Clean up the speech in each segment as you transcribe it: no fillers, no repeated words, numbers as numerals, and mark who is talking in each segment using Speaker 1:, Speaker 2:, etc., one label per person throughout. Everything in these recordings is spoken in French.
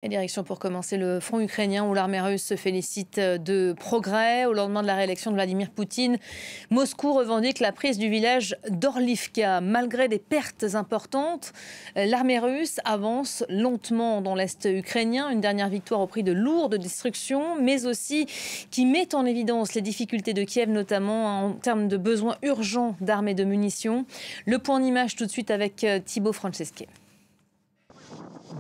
Speaker 1: Et direction pour commencer le front ukrainien où l'armée russe se félicite de progrès. Au lendemain de la réélection de Vladimir Poutine, Moscou revendique la prise du village d'Orlivka. Malgré des pertes importantes, l'armée russe avance lentement dans l'est ukrainien. Une dernière victoire au prix de lourdes destructions, mais aussi qui met en évidence les difficultés de Kiev, notamment en termes de besoins urgents d'armes et de munitions. Le point en image tout de suite avec Thibaut Franceschi.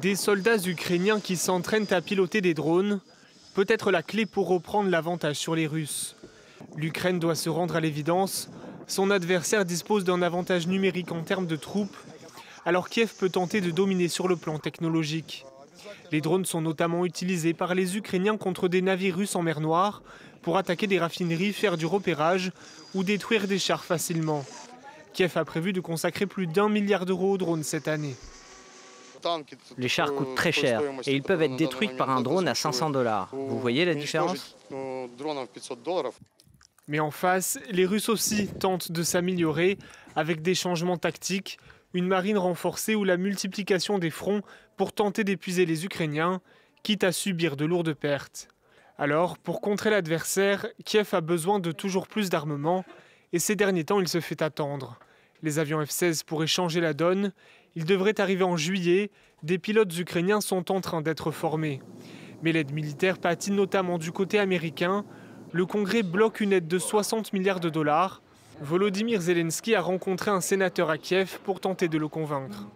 Speaker 2: Des soldats ukrainiens qui s'entraînent à piloter des drones, peut-être la clé pour reprendre l'avantage sur les Russes. L'Ukraine doit se rendre à l'évidence, son adversaire dispose d'un avantage numérique en termes de troupes, alors Kiev peut tenter de dominer sur le plan technologique. Les drones sont notamment utilisés par les Ukrainiens contre des navires russes en mer Noire pour attaquer des raffineries, faire du repérage ou détruire des chars facilement. Kiev a prévu de consacrer plus d'1 milliard d'euros aux drones cette année.
Speaker 3: Les chars coûtent très cher et ils peuvent être détruits par un drone à 500 $. Vous voyez la différence?
Speaker 2: Mais en face, les Russes aussi tentent de s'améliorer avec des changements tactiques, une marine renforcée ou la multiplication des fronts pour tenter d'épuiser les Ukrainiens, quitte à subir de lourdes pertes. Alors, pour contrer l'adversaire, Kiev a besoin de toujours plus d'armement et ces derniers temps, il se fait attendre. Les avions F-16 pourraient changer la donne. Ils devraient arriver en juillet. Des pilotes ukrainiens sont en train d'être formés. Mais l'aide militaire patine notamment du côté américain. Le Congrès bloque une aide de 60 milliards de dollars. Volodymyr Zelensky a rencontré un sénateur à Kiev pour tenter de le convaincre.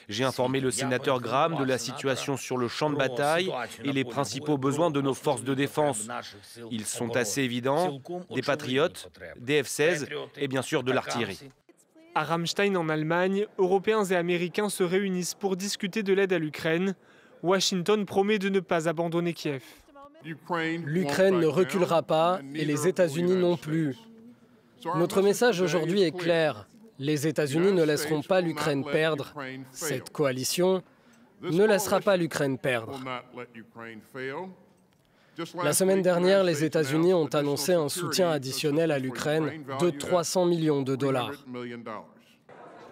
Speaker 4: J'ai informé le sénateur Graham de la situation sur le champ de bataille et les principaux besoins de nos forces de défense. Ils sont assez évidents, des patriotes, des F-16 et bien sûr de l'artillerie.
Speaker 2: À Ramstein en Allemagne, Européens et Américains se réunissent pour discuter de l'aide à l'Ukraine. Washington promet de ne pas abandonner Kiev.
Speaker 5: L'Ukraine ne reculera pas et les États-Unis non plus. Notre message aujourd'hui est clair. Les États-Unis ne laisseront pas l'Ukraine perdre. Cette coalition ne laissera pas l'Ukraine perdre. La semaine dernière, les États-Unis ont annoncé un soutien additionnel à l'Ukraine de 300 millions de dollars.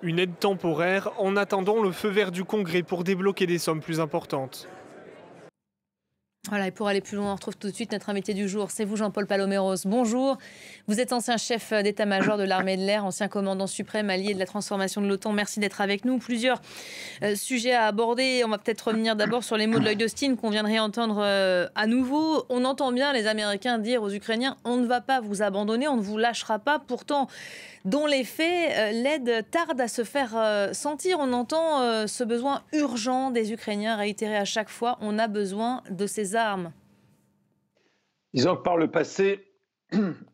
Speaker 2: Une aide temporaire en attendant le feu vert du Congrès pour débloquer des sommes plus importantes.
Speaker 1: Voilà, et pour aller plus loin, on retrouve tout de suite notre invité du jour. C'est vous, Jean-Paul Paloméros. Bonjour. Vous êtes ancien chef d'état-major de l'armée de l'air, ancien commandant suprême allié de la transformation de l'OTAN. Merci d'être avec nous. Plusieurs sujets à aborder. On va peut-être revenir d'abord sur les mots de Lloyd Austin qu'on vient de réentendre à nouveau. On entend bien les Américains dire aux Ukrainiens « on ne va pas vous abandonner, on ne vous lâchera pas ». Pourtant, dans les faits, l'aide tarde à se faire sentir. On entend ce besoin urgent des Ukrainiens réitéré à chaque fois. On a besoin de ces armes.
Speaker 6: Disons que par le passé,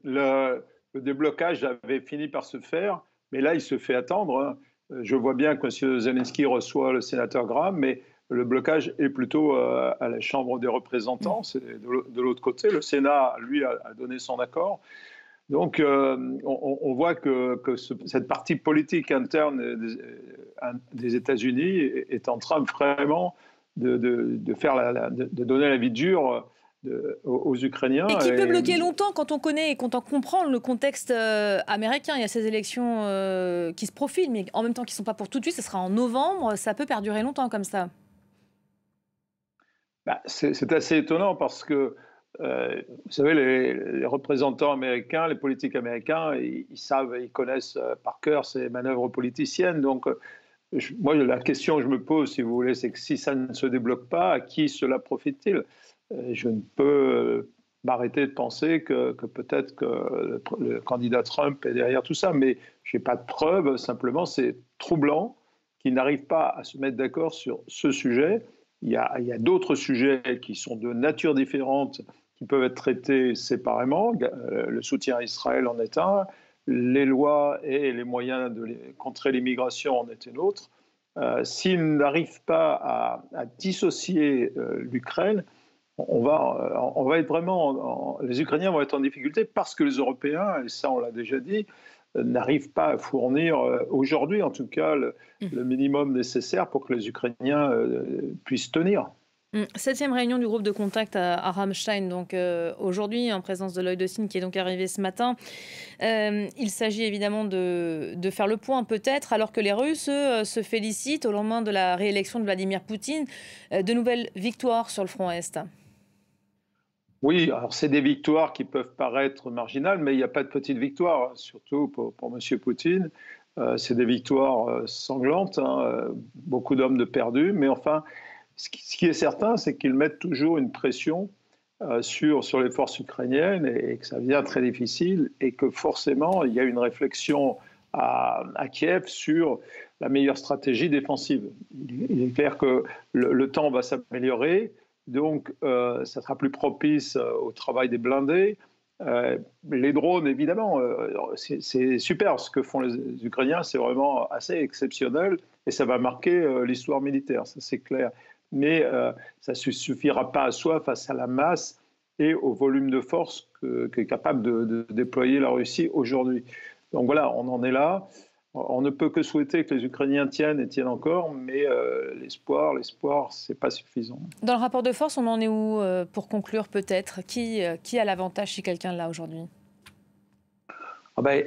Speaker 6: le déblocage avait fini par se faire, mais là, il se fait attendre. Je vois bien que M. Zelensky reçoit le sénateur Graham, mais le blocage est plutôt à la Chambre des représentants. C'est de l'autre côté. Le Sénat, lui, a donné son accord. Donc, on voit que cette partie politique interne des États-Unis est en train vraiment de donner la vie dure aux Ukrainiens.
Speaker 1: Et qui peut bloquer longtemps quand on connaît et quand on comprend le contexte américain. Il y a ces élections qui se profilent, mais en même temps qui ne sont pas pour tout de suite. Ce sera en novembre. Ça peut perdurer longtemps comme ça.
Speaker 6: C'est assez étonnant parce que vous savez, les représentants américains, les politiques américains, ils savent, ils connaissent par cœur ces manœuvres politiciennes. Donc, moi, la question que je me pose, si vous voulez, c'est que si ça ne se débloque pas, à qui cela profite-t-il? Je ne peux m'arrêter de penser que peut-être que le candidat Trump est derrière tout ça, mais je n'ai pas de preuves. Simplement, c'est troublant qu'ils n'arrivent pas à se mettre d'accord sur ce sujet. Il y a d'autres sujets qui sont de nature différente, qui peuvent être traités séparément. Le soutien à Israël en est un, les lois et les moyens de contrer l'immigration en est un autre. S'ils n'arrivent pas à dissocier l'Ukraine, on va être vraiment, les Ukrainiens vont être en difficulté parce que les Européens, et ça on l'a déjà dit, n'arrivent pas à fournir, aujourd'hui en tout cas, le minimum nécessaire pour que les Ukrainiens puissent tenir.
Speaker 1: 7e réunion du groupe de contact à Ramstein, donc aujourd'hui, en présence de Lloyd Austin qui est donc arrivé ce matin. Il s'agit évidemment de faire le point peut-être, alors que les Russes se félicitent au lendemain de la réélection de Vladimir Poutine, de nouvelles victoires sur le front Est.
Speaker 6: Oui, alors c'est des victoires qui peuvent paraître marginales, mais il n'y a pas de petites victoires, surtout pour M. Poutine. C'est des victoires sanglantes, hein, beaucoup d'hommes de perdus, mais enfin, ce qui est certain, c'est qu'ils mettent toujours une pression sur les forces ukrainiennes et que ça devient très difficile et que forcément, il y a une réflexion à Kiev sur la meilleure stratégie défensive. Il est clair que le temps va s'améliorer, donc ça sera plus propice au travail des blindés. Les drones, évidemment, c'est super ce que font les Ukrainiens, c'est vraiment assez exceptionnel et ça va marquer l'histoire militaire, ça c'est clair. Mais ça ne suffira pas à soi face à la masse et au volume de force qu'est capable de déployer la Russie aujourd'hui. Donc voilà, on en est là. On ne peut que souhaiter que les Ukrainiens tiennent et tiennent encore, mais l'espoir, ce n'est pas suffisant.
Speaker 1: Dans le rapport de force, on en est où pour conclure peut-être? Qui a l'avantage si quelqu'un l'a aujourd'hui?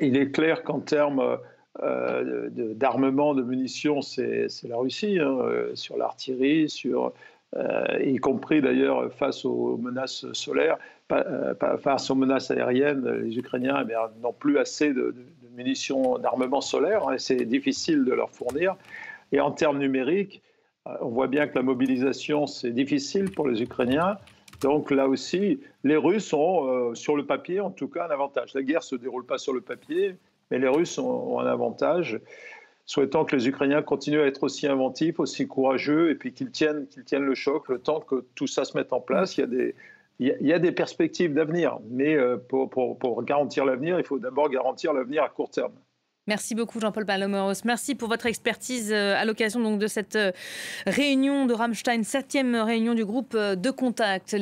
Speaker 6: Il est clair qu'en termes d'armement, de munitions, c'est la Russie, hein, sur l'artillerie, y compris d'ailleurs face aux menaces solaires, face aux menaces aériennes. Les Ukrainiens n'ont plus assez de munitions d'armement solaire, hein, et c'est difficile de leur fournir. Et en termes numériques, on voit bien que la mobilisation, c'est difficile pour les Ukrainiens. Donc là aussi, les Russes ont, sur le papier, en tout cas, un avantage. La guerre ne se déroule pas sur le papier, mais les Russes ont un avantage. Souhaitant que les Ukrainiens continuent à être aussi inventifs, aussi courageux, et puis qu'ils tiennent le choc, le temps que tout ça se mette en place. Il y a des perspectives d'avenir, mais pour garantir l'avenir, il faut d'abord garantir l'avenir à court terme.
Speaker 1: Merci beaucoup Jean-Paul Paloméros. Merci pour votre expertise à l'occasion donc de cette réunion de Ramstein, 7e réunion du groupe de contact.